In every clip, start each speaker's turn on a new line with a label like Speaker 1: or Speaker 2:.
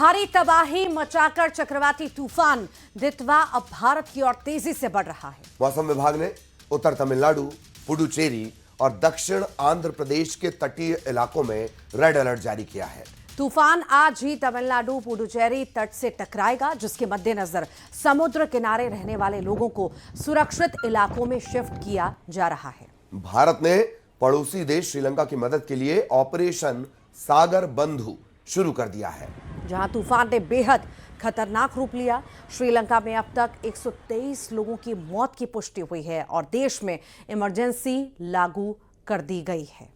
Speaker 1: भारी तबाही मचाकर चक्रवाती तूफान दितवा अब भारत की ओर तेजी से बढ़ रहा है।
Speaker 2: मौसम विभाग ने उत्तर तमिलनाडु, पुडुचेरी और दक्षिण आंध्र प्रदेश के तटीय इलाकों में रेड अलर्ट जारी किया है।
Speaker 1: तूफान आज ही तमिलनाडु पुडुचेरी तट से टकराएगा, जिसके मद्देनजर समुद्र किनारे रहने वाले लोगों को सुरक्षित इलाकों में शिफ्ट किया जा रहा है।
Speaker 2: भारत ने पड़ोसी देश श्रीलंका की मदद के लिए ऑपरेशन सागर बंधु शुरू कर दिया है,
Speaker 1: जहां तूफान ने बेहद खतरनाक रूप लिया। श्रीलंका में अब तक 123 लोगों की मौत की पुष्टि हुई है और देश में इमरजेंसी लागू कर दी गई है।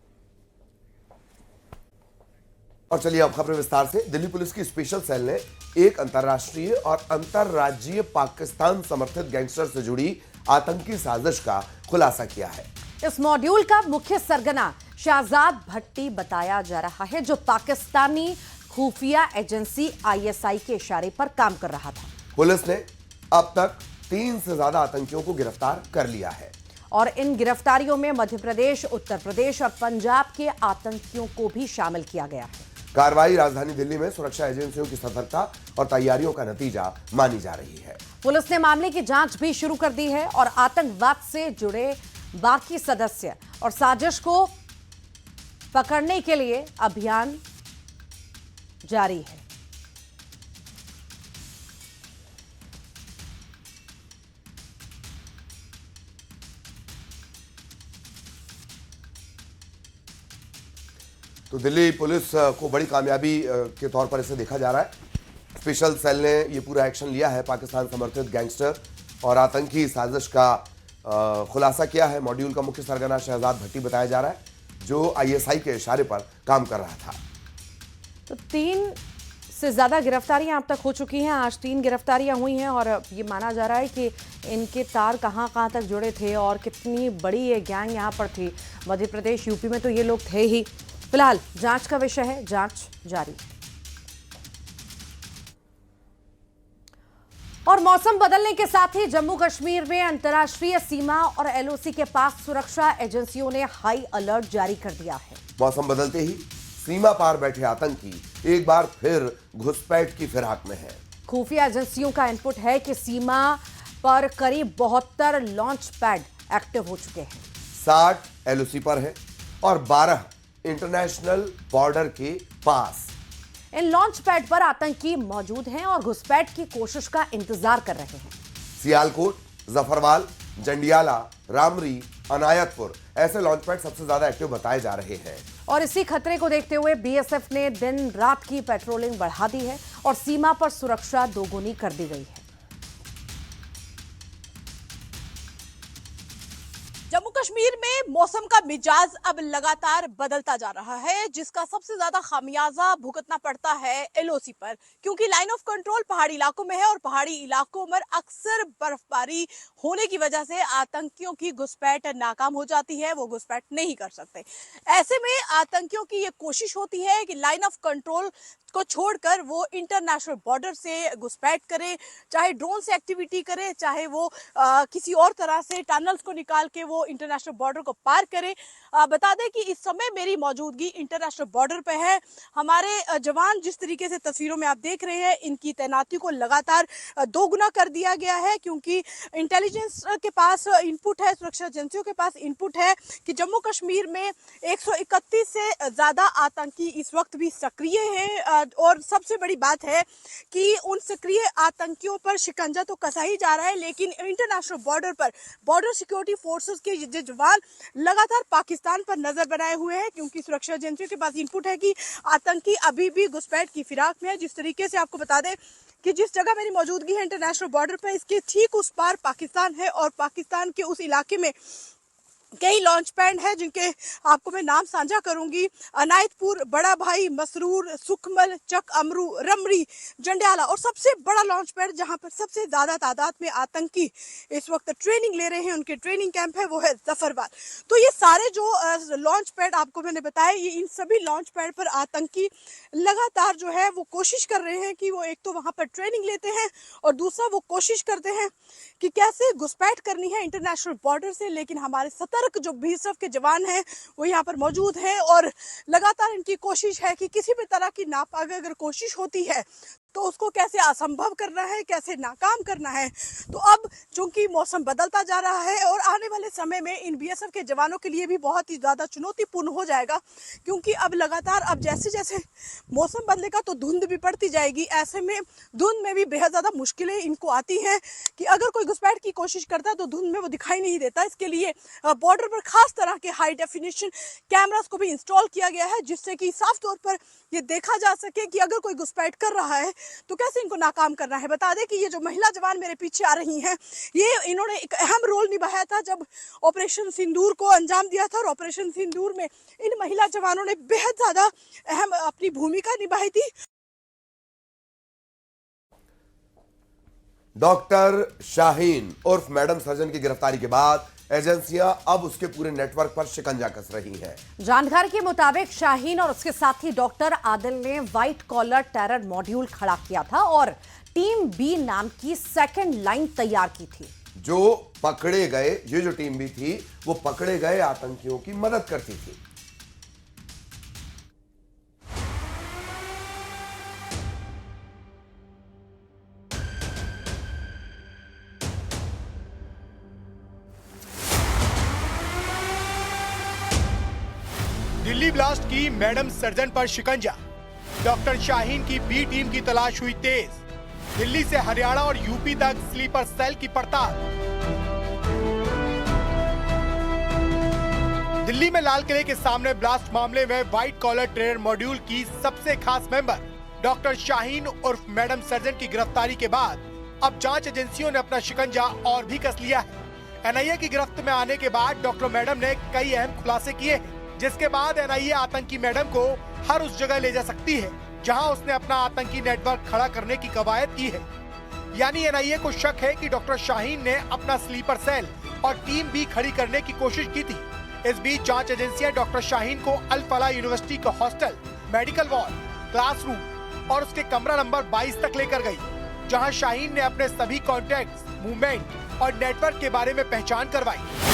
Speaker 2: और चलिए अब खबरें विस्तार से। दिल्ली पुलिस की स्पेशल सेल ने एक अंतर्राष्ट्रीय और अंतर्राज्यीय पाकिस्तान समर्थित गैंगस्टर से जुड़ी आतंकी साजिश का खुलासा किया है।
Speaker 1: इस मॉड्यूल का मुख्य सरगना शहजाद भट्टी बताया जा रहा है, जो पाकिस्तानी खुफिया एजेंसी ISI के इशारे पर काम कर रहा था।
Speaker 2: पुलिस ने अब तक 3 से ज्यादा आतंकियों को गिरफ्तार कर लिया है
Speaker 1: और इन गिरफ्तारियों में मध्य प्रदेश, उत्तर प्रदेश और पंजाब के आतंकियों को भी शामिल किया गया है।
Speaker 2: कार्रवाई राजधानी दिल्ली में सुरक्षा एजेंसियों की सतर्कता और तैयारियों का नतीजा मानी जा रही है।
Speaker 1: पुलिस ने मामले की जांच भी शुरू कर दी है और आतंकवाद से जुड़े बाकी सदस्य और साजिश को पकड़ने के लिए अभियान जारी है।
Speaker 2: तो दिल्ली पुलिस को बड़ी कामयाबी के तौर पर इसे देखा जा रहा है। स्पेशल सेल ने ये पूरा एक्शन लिया है, पाकिस्तान समर्थित गैंगस्टर और आतंकी साजिश का खुलासा किया है। मॉड्यूल का मुख्य सरगना शहजाद भट्टी बताया जा रहा है, जो ISI के इशारे पर काम कर रहा था।
Speaker 1: तो 3 से ज्यादा गिरफ्तारियां अब तक हो चुकी हैं। आज 3 गिरफ्तारियां हुई हैं और ये माना जा रहा है कि इनके तार कहां तक जुड़े थे और कितनी बड़ी ये गैंग यहां पर थी। मध्य प्रदेश, यूपी में तो ये लोग थे ही। फिलहाल जांच का विषय है, जांच जारी। और मौसम बदलने के साथ ही जम्मू कश्मीर में अंतर्राष्ट्रीय सीमा और LOC के पास सुरक्षा एजेंसियों ने हाई अलर्ट जारी कर दिया है।
Speaker 2: मौसम बदलते ही सीमा पार बैठे आतंकी एक बार फिर घुसपैठ की फिराक में है।
Speaker 1: खुफिया एजेंसियों का इनपुट है कि सीमा पर करीब 72 लॉन्च पैड एक्टिव हो चुके हैं।
Speaker 2: 60 LOC पर है और 12 इंटरनेशनल बॉर्डर के पास।
Speaker 1: इन लॉन्च पैड पर आतंकी मौजूद हैं और घुसपैठ की कोशिश का इंतजार कर रहे हैं।
Speaker 2: सियालकोट, जफरवाल, जंडियाला, रामरी, अनायतपुर ऐसे लॉन्च पैड सबसे ज्यादा एक्टिव बताए जा रहे हैं।
Speaker 1: और इसी खतरे को देखते हुए BSF ने दिन रात की पेट्रोलिंग बढ़ा दी है और सीमा पर सुरक्षा दोगुनी कर दी गई है।
Speaker 3: जम्मू कश्मीर में मौसम का मिजाज अब लगातार बदलता जा रहा है, जिसका सबसे ज्यादा खामियाजा भुगतना पड़ता है LOC पर, क्योंकि लाइन ऑफ कंट्रोल पहाड़ी इलाकों में है और पहाड़ी इलाकों में अक्सर बर्फबारी होने की वजह से आतंकियों की घुसपैठ नाकाम हो जाती है, वो घुसपैठ नहीं कर सकते। ऐसे में आतंकियों की ये कोशिश होती है कि लाइन ऑफ कंट्रोल को छोड़कर वो इंटरनेशनल बॉर्डर से घुसपैठ करे, चाहे ड्रोन से एक्टिविटी करे, चाहे वो किसी और तरह से टनल्स को निकाल के वो इंटरनेशनल बॉर्डर को पार करे। बता दें कि इस समय मेरी मौजूदगी इंटरनेशनल बॉर्डर पे है। हमारे जवान जिस तरीके से तस्वीरों में आप देख रहे हैं, इनकी तैनाती को लगातार दोगुना कर दिया गया है, क्योंकि इंटेलिजेंस के पास इनपुट है, सुरक्षा एजेंसियों के पास इनपुट है कि जम्मू कश्मीर में 131 से ज्यादा आतंकी इस वक्त भी सक्रिय हैं। और सबसे बड़ी बात है कि उन सक्रिय आतंकियों पर शिकंजा तो कसा ही जा रहा है, लेकिन इंटरनेशनल बॉर्डर पर बॉर्डर सिक्योरिटी फोर्सेस के जवान लगातार पाकिस्तान पर नजर बनाए हुए हैं, क्योंकि सुरक्षा एजेंसियों के पास इनपुट है कि आतंकी अभी भी घुसपैठ की फिराक में है। जिस तरीके से आपको बता दें कि जिस जगह मेरी मौजूदगी है इंटरनेशनल बॉर्डर पर, इसके ठीक उस पार पाकिस्तान है और पाकिस्तान के उस इलाके में कई लॉन्च पैड है, जिनके आपको मैं नाम साझा करूंगी। अनायतपुर, बड़ा भाई, मसरूर, सुखमल, चक अमरू, रमरी, जंडियाला और सबसे बड़ा लॉन्च पैड जहां पर सबसे ज्यादा तादाद में आतंकी इस वक्त ट्रेनिंग ले रहे हैं, उनके ट्रेनिंग कैंप है, वो है जफरवाल। तो ये सारे जो लॉन्च पैड आपको मैंने बताया, ये इन सभी लॉन्च पैड पर आतंकी लगातार जो है वो कोशिश कर रहे हैं कि वो एक तो वहां पर ट्रेनिंग लेते हैं और दूसरा वो कोशिश करते हैं कि कैसे घुसपैठ करनी है इंटरनेशनल बॉर्डर से। लेकिन हमारे सतर्क जो बीएसएफ के जवान हैं वो यहाँ पर मौजूद हैं और लगातार इनकी कोशिश है कि किसी भी तरह की नापाक अगर कोशिश होती है तो उसको कैसे असंभव करना है, कैसे नाकाम करना है। तो अब चूंकि मौसम बदलता जा रहा है और आने वाले समय में इन बीएसएफ के जवानों के लिए भी बहुत ही ज़्यादा चुनौतीपूर्ण हो जाएगा, क्योंकि अब लगातार अब जैसे जैसे मौसम बदलेगा तो धुंध भी पड़ती जाएगी। ऐसे में धुंध में भी बेहद ज़्यादा मुश्किलें इनको आती हैं कि अगर कोई घुसपैठ की कोशिश करता है तो धुंध में वो दिखाई नहीं देता। इसके लिए बॉर्डर पर खास तरह के हाई डेफिनेशन कैमरास को भी इंस्टॉल किया गया है, जिससे कि साफ तौर पर ये देखा जा सके कि अगर कोई घुसपैठ कर रहा है तो कैसे इनको नाकाम करना है। बता दें कि ये जो महिला जवान मेरे पीछे आ रही हैं, ये इन्होंने एक अहम रोल निभाया था जब ऑपरेशन सिंदूर को अंजाम दिया था और ऑपरेशन सिंदूर में इन महिला जवानों ने बेहद ज्यादा अहम अपनी भूमिका निभाई थी।
Speaker 2: डॉक्टर शाहीन उर्फ मैडम सर्जन की गिरफ्तारी के बाद एजेंसियां अब उसके पूरे नेटवर्क पर शिकंजा कस रही हैं।
Speaker 1: जानकारी के मुताबिक शाहीन और उसके साथी डॉक्टर आदिल ने व्हाइट कॉलर टेरर मॉड्यूल खड़ा किया था और टीम बी नाम की सेकंड लाइन तैयार की थी।
Speaker 2: जो पकड़े गए, ये जो टीम बी थी वो पकड़े गए आतंकियों की मदद करती थी।
Speaker 4: दिल्ली ब्लास्ट की मैडम सर्जन पर शिकंजा, डॉक्टर शाहीन की बी टीम की तलाश हुई तेज। दिल्ली से हरियाणा और यूपी तक स्लीपर सेल की पड़ताल। दिल्ली में लाल किले के सामने ब्लास्ट मामले में व्हाइट कॉलर टेरर मॉड्यूल की सबसे खास मेंबर डॉक्टर शाहीन उर्फ मैडम सर्जन की गिरफ्तारी के बाद अब जांच एजेंसियों ने अपना शिकंजा और भी कस लिया है। एनआईए की गिरफ्त में आने के बाद डॉक्टर मैडम ने कई अहम खुलासे किए हैं, जिसके बाद एनआईए आतंकी मैडम को हर उस जगह ले जा सकती है जहां उसने अपना आतंकी नेटवर्क खड़ा करने की कवायद की है। यानी एनआईए को शक है कि डॉक्टर शाहीन ने अपना स्लीपर सेल और टीम भी खड़ी करने की कोशिश की थी। इस बीच जांच एजेंसियां डॉक्टर शाहीन को अल फलाह यूनिवर्सिटी का हॉस्टल, मेडिकल वार्ड, क्लासरूम और उसके कमरा नंबर 22 तक लेकर गई, जहां शाहीन ने अपने सभी कॉन्टैक्ट्स, मूवमेंट और नेटवर्क के बारे में पहचान करवाई।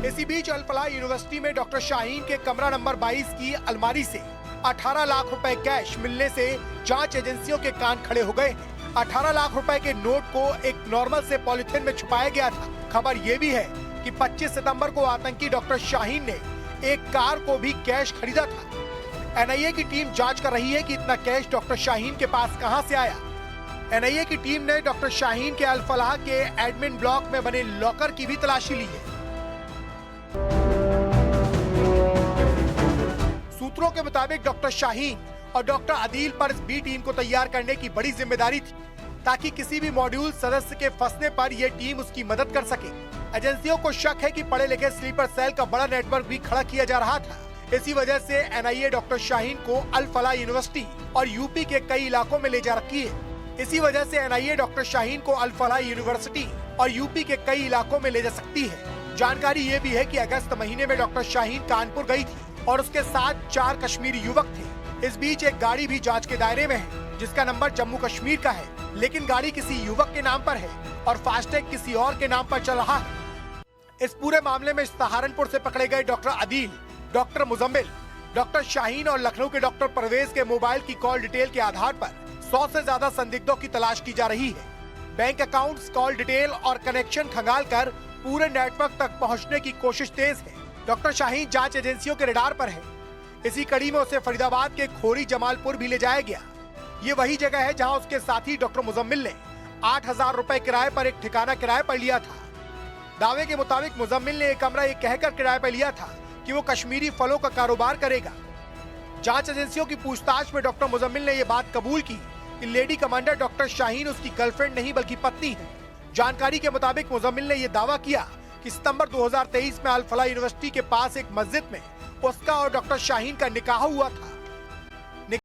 Speaker 4: इसी बीच अल फलाह यूनिवर्सिटी में डॉक्टर शाहीन के कमरा नंबर 22 की अलमारी से 18 लाख रुपए कैश मिलने से जांच एजेंसियों के कान खड़े हो गए। 18 लाख रुपए के नोट को एक नॉर्मल से पॉलिथीन में छुपाया गया था। खबर ये भी है कि 25 सितंबर को आतंकी डॉक्टर शाहीन ने एक कार को भी कैश खरीदा था। एनआईए की टीम जांच कर रही है कि इतना कैश डॉक्टर शाहीन के पास कहां से आया। एनआईए की टीम ने डॉक्टर शाहीन के अल फलाह के एडमिन ब्लॉक में बने लॉकर की भी तलाशी ली है। सूत्रों के मुताबिक डॉक्टर शाहीन और डॉक्टर आदिल पर इस बी टीम को तैयार करने की बड़ी जिम्मेदारी थी, ताकि किसी भी मॉड्यूल सदस्य के फंसने पर यह टीम उसकी मदद कर सके। एजेंसियों को शक है कि पढ़े लिखे स्लीपर सेल का बड़ा नेटवर्क भी खड़ा किया जा रहा था। इसी वजह से एनआईए डॉक्टर शाहीन को अल फलाह यूनिवर्सिटी और यूपी के कई इलाकों में ले जा रखी है। इसी वजह से एनआईए डॉक्टर शाहीन को अल फलाह यूनिवर्सिटी और यूपी के कई इलाकों में ले जा सकती है। जानकारी ये भी है कि अगस्त महीने में डॉक्टर शाहीन कानपुर गई थी और उसके साथ 4 कश्मीरी युवक थे। इस बीच एक गाड़ी भी जांच के दायरे में है, जिसका नंबर जम्मू कश्मीर का है, लेकिन गाड़ी किसी युवक के नाम पर है और फास्टैग किसी और के नाम पर चल रहा है। इस पूरे मामले में सहारनपुर से पकड़े गए doctor Adil, doctor Muzammil, doctor Shaheen और लखनऊ के डॉक्टर परवेज के मोबाइल की कॉल डिटेल के आधार पर 100 से ज्यादा संदिग्धों की तलाश की जा रही है। बैंक अकाउंट्स, कॉल डिटेल और कनेक्शन खंगाल कर पूरे नेटवर्क तक पहुंचने की कोशिश तेज है। डॉक्टर शाहीन जांच एजेंसियों के रडार पर है। इसी कड़ी में उसे फरीदाबाद के खोरी जमालपुर भी ले जाया गया। ये वही जगह है जहां उसके साथी डॉक्टर मुजम्मिल ने 8,000 रुपए किराए पर एक ठिकाना किराए पर लिया था। दावे के मुताबिक मुजम्मिल ने एक कमरा ये कहकर किराए पर लिया था कि वो कश्मीरी फलों का कारोबार करेगा। जांच एजेंसियों की पूछताछ में डॉक्टर मुजम्मिल ने ये बात कबूल की कि लेडी कमांडर डॉक्टर शाहीन उसकी गर्लफ्रेंड नहीं बल्कि पत्नी है। जानकारी के मुताबिक मुजम्मिल ने यह दावा किया कि सितंबर 2023 में अल फलाह यूनिवर्सिटी के पास एक मस्जिद में उसका और डॉक्टर शाहीन का निकाह हुआ था।